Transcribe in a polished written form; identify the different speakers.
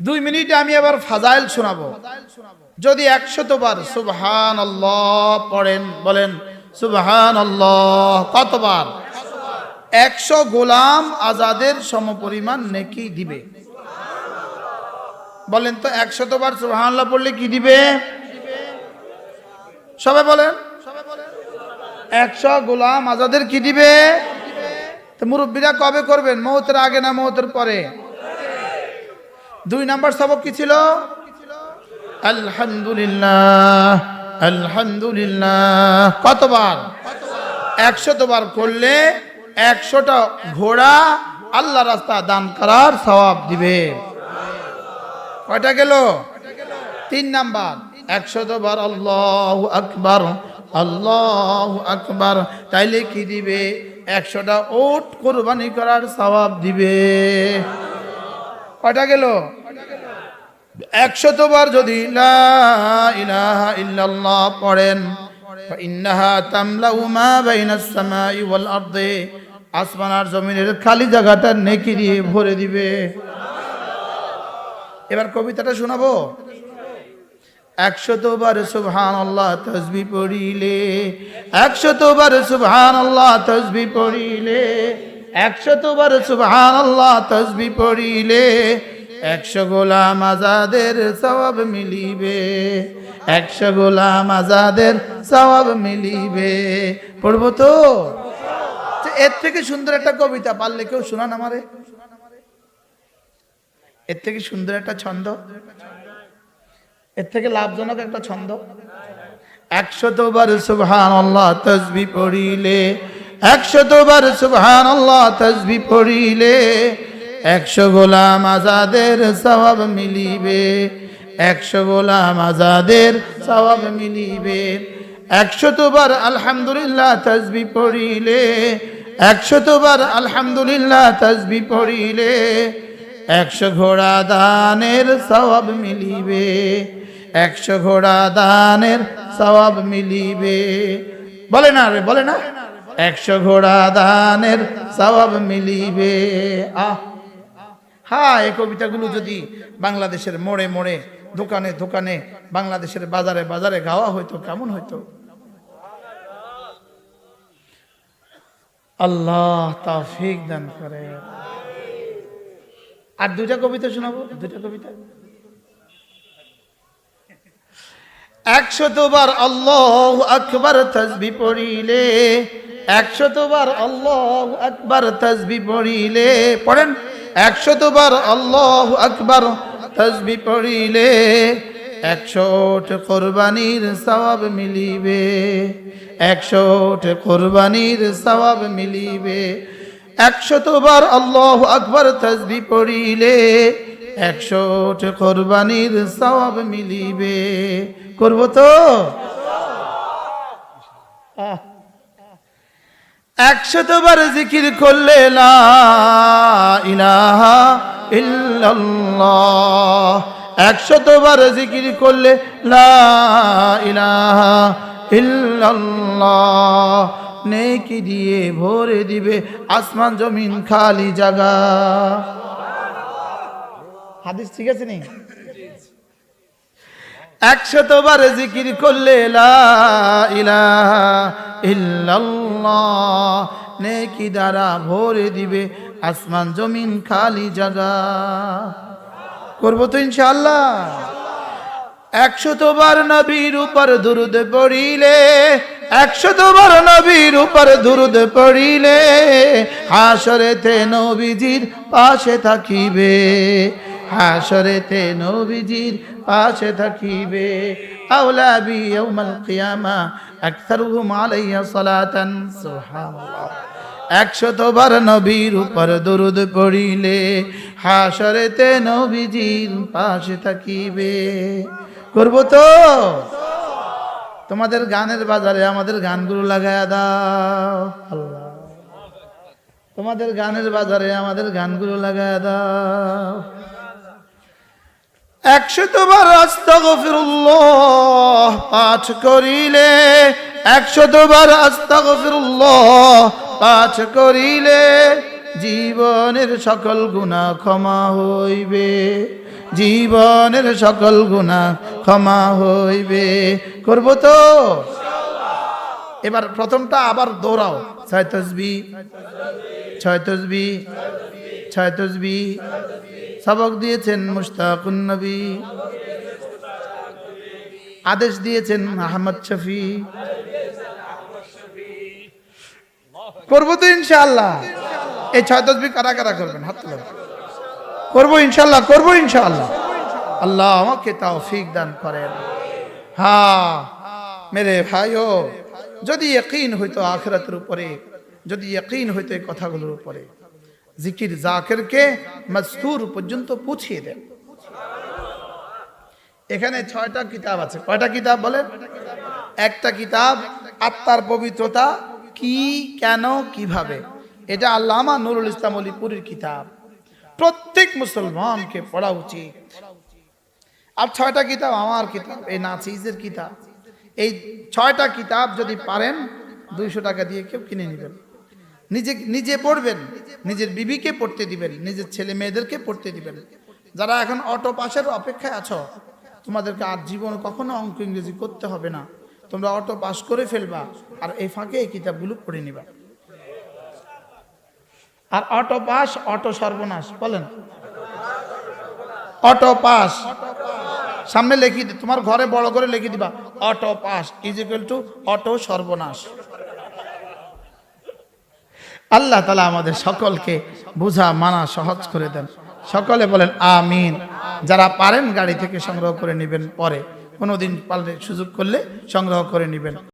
Speaker 1: 2 মিনিটে আমি এবার ফাজাইল শোনাবো। যদি 100 বার সুবহানাল্লাহ পড়েন, বলেন সুবহানাল্লাহ কতবার? 100 গোলাম আজাদের সমপরিমাণ নেকি দিবে। বলেন তো 100 বার সুবহানাল্লাহ পড়লে কি দিবে? সবাই বলেন 100 গোলাম আজাদের কি দিবে? তো মুরব্বীরা কবে করবেন? মওতের আগে না মওতের পরে? 2 নাম্বার সবক কি ছিল? আলহামদুলিল্লাহ আলহামদুলিল্লাহ কতবার? 100 বার করলে 100টা ঘোড়া আল্লাহ রাস্তা দান করার সওয়াব দিবে। কয়টা গেল? 3 নাম্বার 100 বার আল্লাহু আকবার আল্লাহু আকবার, তাইলে কি দিবে? 100টা উট কুরবানি করার সওয়াব দিবে। কয়টা গেল? 100 বার যদি লা ইলাহা ইল্লাল্লাহ পড়েন, ইন্নাহা তামলাউ মা বাইনাস সামাই ওয়াল আরদি, আসমান আর জমিনের খালি জায়গাটা নেকি দিয়ে ভরে দিবে। এবার কবিতাটা শোনাবো। 100 বার সুবহানাল্লাহ তাসবিহ পড়িলে, 100 বার সুবহানাল্লাহ তাসবিহ পড়িলে, 100 বার সুবহানাল্লাহ তাসবিহ পড়িলে 100 গোলাম আজাদের সওয়াব মিলিবে, 100 গোলাম আজাদের সওয়াব মিলিবে। পড়বো তো? এর থেকে সুন্দর একটা কবিতা পারলে কেউ শোনান আমারে? এর থেকে সুন্দর একটা ছন্দ, এর থেকে লাভজনক একটা ছন্দ। 100 বার সুবহানাল্লাহ তাসবিহ পড়িলে, 100 বার সুবহানাল্লাহ তাসবিহ পড়িলে 100 গোলাম আজাদের সওয়াব মিলিবে, 100 গোলাম আজাদের সওয়াব মিলিবে। 100 বার আলহামদুলিল্লাহ তাসবিহ পড়িলে, 100 বার আলহামদুলিল্লাহ তাসবিহ পড়িলে 100 ঘোড়া দানের সওয়াব মিলিবে, 100 ঘোড়া দানের সওয়াব মিলিবে। বলে না রে, বলে না 100 ঘোড়া দানের সওয়াব মিলিবে। হ্যাঁ, এই কবিতাগুলো যদি বাংলাদেশের মোড়ে মোড়ে, দোকানে দোকানে, বাংলাদেশের বাজারে বাজারে গাওয়া হইতো কেমন হইতো? আল্লাহ তৌফিক দান করে। আর 2টা কবিতা শোনাবো, 2টা কবিতা। 100 বার আল্লাহু আকবার তাসবিহ পড়িলে, 100 বার আল্লাহু আকবার তাসবিহ পড়িলে, পড়েন 100 বার আল্লাহু আকবার তাসবিহ পড়িলে 100 ওট কুরবানির সওয়াব মিলিবে, 100 ওট কুরবানির সওয়াব মিলিবে। 100 বার আল্লাহু আকবার তাসবিহ পড়িলে 100 ওট কুরবানির সওয়াব মিলিবে। করব তো? 100 বার জিকির করলে লা ইলাহা ইল্লাল্লাহ, 100 বার জিকির করলে লা ইলাহা ইল্লাল্লাহ, নেকি দিয়ে ভরে দিবে আসমান জমিন খালি জায়গা। হাদিস ঠিক আছে নি? 100 বার জিকির করলে লা ইলাহা ইল্লাল্লাহ, নেকি দ্বারা ভরে দিবে আসমান জমিন খালি জায়গা। করবো তো ইনশাআল্লাহ। 100 বার নবীর উপর দুরূদ পড়িলে, 100 বার নবীর উপর দুরূদ পড়িলে হাসরেতে নবীজির পাশে থাকিবে, হাসরেতে নবীজির পাশে থাকিবে। আওলা বি ইয়াউমাল কিয়ামা আকসারুহুম আলাইয়া সালাতান, সুবহানাল্লাহ। 100 বার নবীর উপর দুরূদ পড়িলে হাসরেতে নবীজির পাশে থাকিবে। করব তো? তোমাদের গানের বাজারে আমাদের গানগুলো লাগায়া দাও। আল্লাহ, তোমাদের গানের বাজারে আমাদের গানগুলো লাগায়া দাও। 100 বার আস্তাগফিরুল্লাহ পাঠ করিলে, 100 বার আস্তাগফিরুল্লাহ পাঠ করিলে জীবনের সকল গুনাহ ক্ষমা হইবে, জীবনের সকল গুনাহ ক্ষমা হইবে। করব তো? এবার প্রথমটা আবার দৌড়াও। 6 তাসবিহ, 6 তাসবিহ, 6 তাসবিহ। সবক দিয়েছেন মুশতাকুন নবী, আদেশ দিয়েছেন আহমদ শফি। করবো তো ইনশাআল্লাহ? এই 6 তাসবিহ কারা কারা করবেন? হাত তুলুন। করবো ইনশাআল্লাহ, করবো ইনশাআল্লাহ। আল্লাহ আমাকে তৌফিক দান করেন। হ্যাঁ মেরে ভাইও, যদি ইয়াকিন হইতো আখিরাতের উপরে, যদি ইয়াকিন হইতো এই কথাগুলোর উপরে, জিকির জাকিরকে মজকুর পর্যন্ত পৌঁছিয়ে দেন। এখানে 6টা কিতাব আছে। কয়টা কিতাব বলেন? একটা কিতাব আত্মার পবিত্রতা কি, কেন, কিভাবে। এটা আল্লামা নুরুল ইসলাম অলিপুরীর কিতাব। প্রত্যেক মুসলমানকে পড়া উচিত। আর 6টা কিতাব আমার কিতাব, এই নাচিজের কিতাব। এই 6টা কিতাব যদি পারেন 200 টাকা দিয়ে কেউ কিনে নেবেন। নিজে পড়বেন, নিজের বিবিকে পড়তে দিবেন, নিজের ছেলে মেয়েদেরকে পড়তে দিবেন। যারা এখন অটো পাসের অপেক্ষায় আছো, তোমাদেরকে আর জীবন কখনো অঙ্ক ইংরেজি করতে হবে না। তোমরা অটো পাস করে ফেলবা, আর এই ফাঁকে এই কিতাবগুলো পড়ে নিবা। আর অটো পাস, অটো সর্বনাশ বলেন। অটো পাস সামনে লিখে, তোমার ঘরে বড় করে লিখে দিবা, auto pass is equal to auto সর্বনাশ। আল্লাহ তাআলা আমাদের সকলকে বোঝা মানা সহজ করে দেন। সকলে বলেন আমিন। যারা পারেন গাড়ি থেকে সংগ্রহ করে নেবেন, পরে কোনোদিন পারলে সুযোগ করলে সংগ্রহ করে নেবেন।